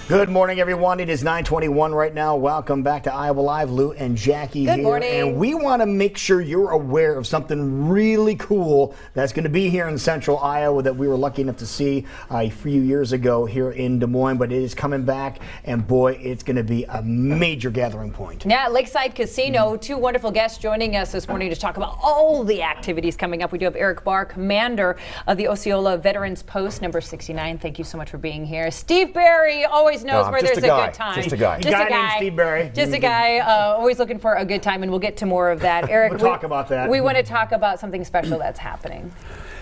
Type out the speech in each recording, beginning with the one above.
Good morning, everyone. It is 9:21 right now. Welcome back to Iowa Live. Lou and Jackie here. Good morning. And we want to make sure you're aware of something really cool that's going to be here in central Iowa that we were lucky enough to see a few years ago here in Des Moines. But it is coming back, and boy, it's going to be a major gathering point. Yeah, Lakeside Casino. Two wonderful guests joining us this morning to talk about all the activities coming up. We do have Eric Barr, commander of the Osceola Veterans Post, number 69. Thank you so much for being here. Steve Barry always knows where there's a good time. Just a guy. Named Steve Barry. Just a guy, always looking for a good time, and we'll get to more of that. Eric, we'll talk about that. We want to talk about something special that's happening.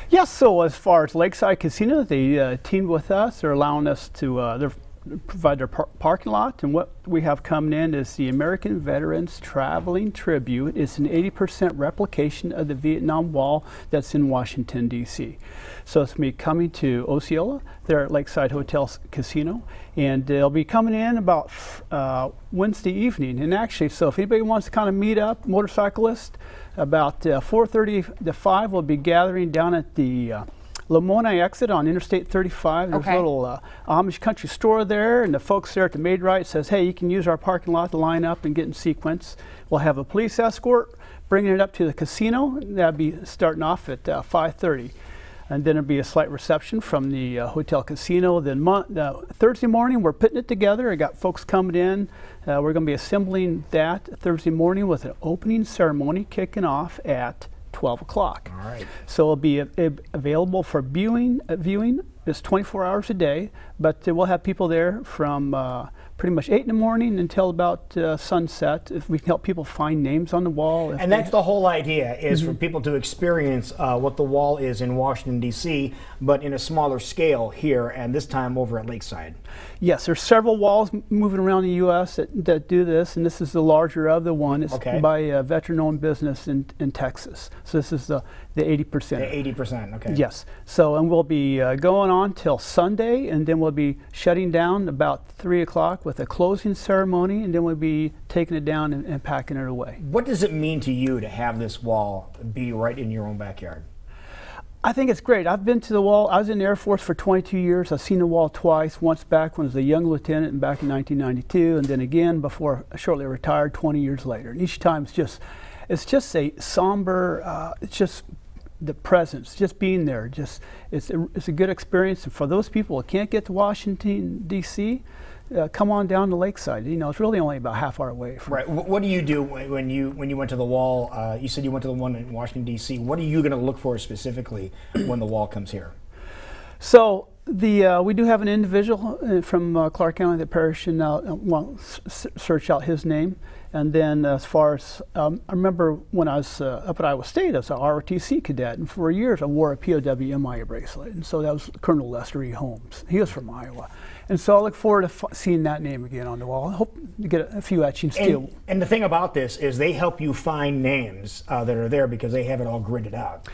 Yes, so as far as Lakeside Casino, they teamed with us. They're allowing us to provide their parking lot, and what we have coming in is the American Veterans Traveling Tribute. It's an 80% replication of the Vietnam Wall that's in Washington, D.C. So it's going to be coming to Osceola. They're at Lakeside Hotel Casino, and they'll be coming in about Wednesday evening. And actually, so if anybody wants to kind of meet up, motorcyclists, about 4:30 to 5, we'll be gathering down at the Lamoni exit on Interstate 35. There's a little Amish country store there, and the folks there at the maid right says, hey, you can use our parking lot to line up and get in sequence. We'll have a police escort bringing it up to the casino. That'll be starting off at 5:30. And then there'll be a slight reception from the hotel casino. Then Thursday morning, we're putting it together. I got folks coming in. We're going to be assembling that Thursday morning with an opening ceremony kicking off at 12 o'clock. All right. So it'll be available for viewing. It's 24 hours a day, but we'll have people there from pretty much 8 in the morning until about sunset. If we can help people find names on the wall. And that's the whole idea, is for people to experience what the wall is in Washington, D.C., but in a smaller scale here, and this time over at Lakeside. Yes, there's several walls moving around the U.S. that do this, and this is the larger of the one. It's by a veteran-owned business in Texas. So this is the 80%. The 80%, okay. Yes. So, and we'll be going on till Sunday, and then we'll be shutting down about 3 o'clock with a closing ceremony, and then we'll be taking it down and packing it away. What does it mean to you to have this wall be right in your own backyard? I think it's great. I've been to the wall. I was in the Air Force for 22 years. I've seen the wall twice, once back when I was a young lieutenant and back in 1992, and then again before shortly retired 20 years later. And each time it's just a somber, it's just the presence, just being there. It's a good experience. And for those people who can't get to Washington, D.C., come on down to Lakeside. You know, it's really only about half hour away. Right. What do you do when you went to the wall? You said you went to the one in Washington, D.C. What are you going to look for specifically when the wall comes here? So we do have an individual from Clark County, the parish, and search out his name. And then as far as, I remember when I was up at Iowa State, I was an ROTC cadet, and for years I wore a POW MIA bracelet. And so that was Colonel Lester E. Holmes. He was from Iowa. And so I look forward to seeing that name again on the wall. I hope to get a few etchings too. And the thing about this is they help you find names that are there because they have it all gridded out.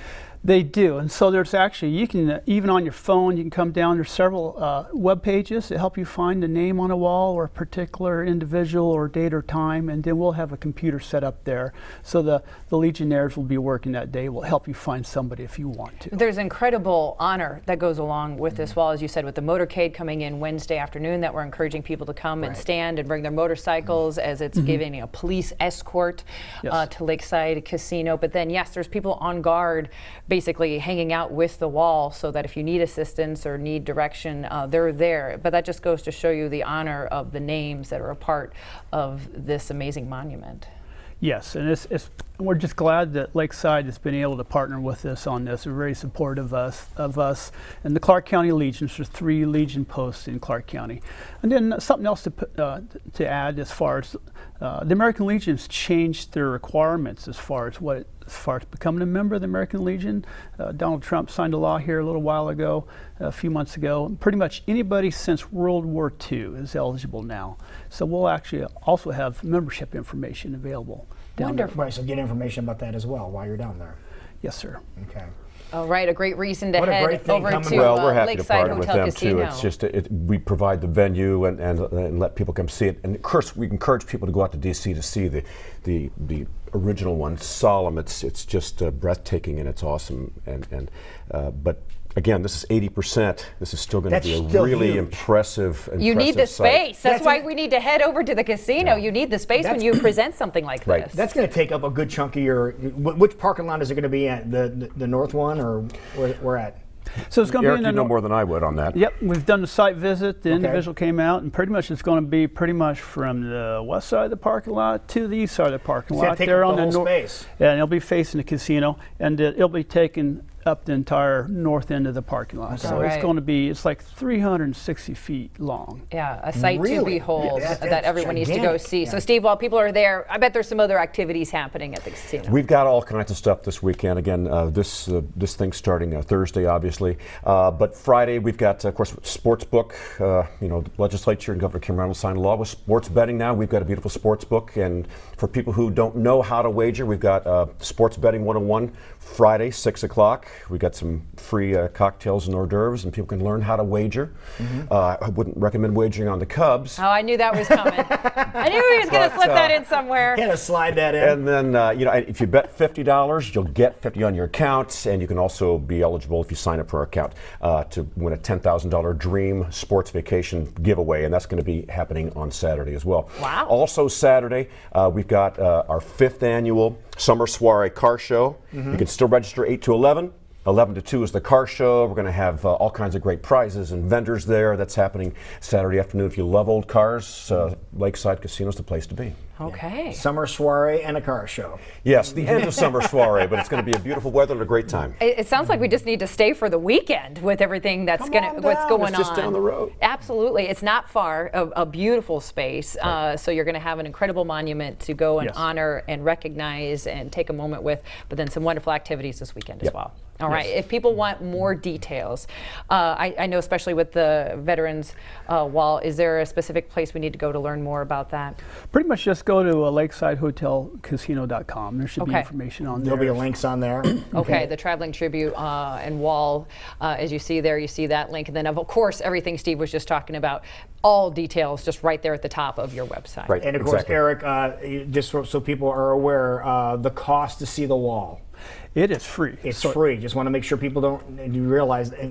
They do, and so there's actually, you can, even on your phone, you can come down, there's several web pages that help you find a name on a wall or a particular individual or date or time, and then we'll have a computer set up there. So the Legionnaires will be working that day, will help you find somebody if you want to. There's incredible honor that goes along with this wall, as you said, with the motorcade coming in Wednesday afternoon, that we're encouraging people to come and stand and bring their motorcycles as it's giving a police escort to Lakeside Casino. But then, yes, there's people on guard basically hanging out with the wall so that if you need assistance or need direction, they're there. But that just goes to show you the honor of the names that are a part of this amazing monument. Yes, and we're just glad that Lakeside has been able to partner with us on this. They're very supportive of us. And the Clark County Legions, there's 3 Legion posts in Clark County. And then something else to add as far as the American Legion's changed their requirements as far as becoming a member of the American Legion. Donald Trump signed a law here a little while ago, a few months ago. Pretty much anybody since World War II is eligible now. So we'll actually also have membership information available down there. Right, so get information about that as well while you're down there. Yes, sir. Okay. All right, a great reason to What a head great thing over coming to up. Well, we're happy to Lakeside partner with Hotel them Casino. too. It's just we provide the venue and let people come see it. And of course, we encourage people to go out to D.C. to see the original one, solemn. It's just breathtaking and it's awesome. But Again, this is 80%. This is still going to That's be a still really huge. impressive You need the site. space. That's why That's we need to head over to the casino. You need the space when you present something like Right. this. That's going to take up a good chunk of your. Which parking lot is it going to be at? The north one, or where we're at? So it's going to be Eric, in you the know more than I would on that. Yep, we've done the site visit. The Okay. individual came out, and pretty much it's going to be pretty much from the west side of the parking lot to the east side of the parking It's gonna lot. take They're up on the whole nor- space. Yeah, and it'll be facing the casino, and it'll be taking up the entire north end of the parking lot. So Alright. it's going to be, it's like 360 feet long. Yeah, a sight to Really? behold Yeah, that that's everyone needs to go gigantic. see. Yeah. So, Steve, while people are there, I bet there's some other activities happening at the casino. We've got all kinds of stuff this weekend. Again, this thing's starting Thursday, obviously, but Friday we've got, of course, sports book. The legislature and Governor Kim Reynolds signed a law with sports betting now. We've got a beautiful sports book, and for people who don't know how to wager, we've got Sports Betting 101 Friday, 6 o'clock. We got some free cocktails and hors d'oeuvres, and people can learn how to wager. I wouldn't recommend wagering on the Cubs. Oh, I knew that was coming. I knew he was going to slip that in somewhere. Kind of slide that in. And then, if you bet $50, you'll get $50 on your account, and you can also be eligible if you sign up for our account to win a $10,000 Dream Sports Vacation giveaway, and that's going to be happening on Saturday as well. Wow. Also Saturday, we've got our 5th annual Summer Soiree Car Show. You can still register 8 to 11. 11 to 2 is the car show. We're going to have all kinds of great prizes and vendors there. That's happening Saturday afternoon. If you love old cars, Lakeside Casino's the place to be. Okay. Summer soiree and a car show. Yes, the end of summer soiree, but it's going to be a beautiful weather and a great time. It sounds like we just need to stay for the weekend with everything that's Come going on to what's down. going It's just on. down the road. Absolutely, it's not far. A beautiful space. So you're going to have an incredible monument to go and Yes. honor and recognize and take a moment with. But then some wonderful activities this weekend as Yep. well. All right. If people want more details, I know especially with the Veterans Wall, is there a specific place we need to go to learn more about that? Pretty much just go to lakesidehotelcasino.com. There should be Okay. information on There'll there. be links on there. Okay, the traveling tribute and wall, as you see there, you see that link. And then, of course, everything Steve was just talking about, all details just right there at the top of your website. Right. And of course, Exactly. Eric, just so people are aware, the cost to see the wall. It is free. It's free. Just want to make sure people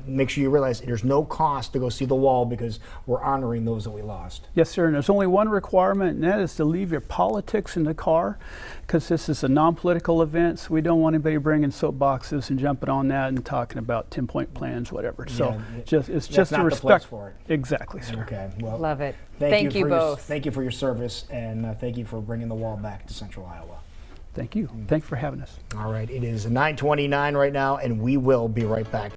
make sure you realize there's no cost to go see the wall because we're honoring those that we lost. Yes, sir, and there's only one requirement, and that is to leave your politics in the car, because this is a non-political event, so we don't want anybody bringing soapboxes and jumping on that and talking about 10-point plans, whatever. So Yeah, it's that's just not a the respect place for it. Exactly, sir. Okay. Well, Love it. Thank you for both. Thank you for your service, and thank you for bringing the wall back to Central Iowa. Thank you. Thanks for having us. All right. It is 9:29 right now, and we will be right back.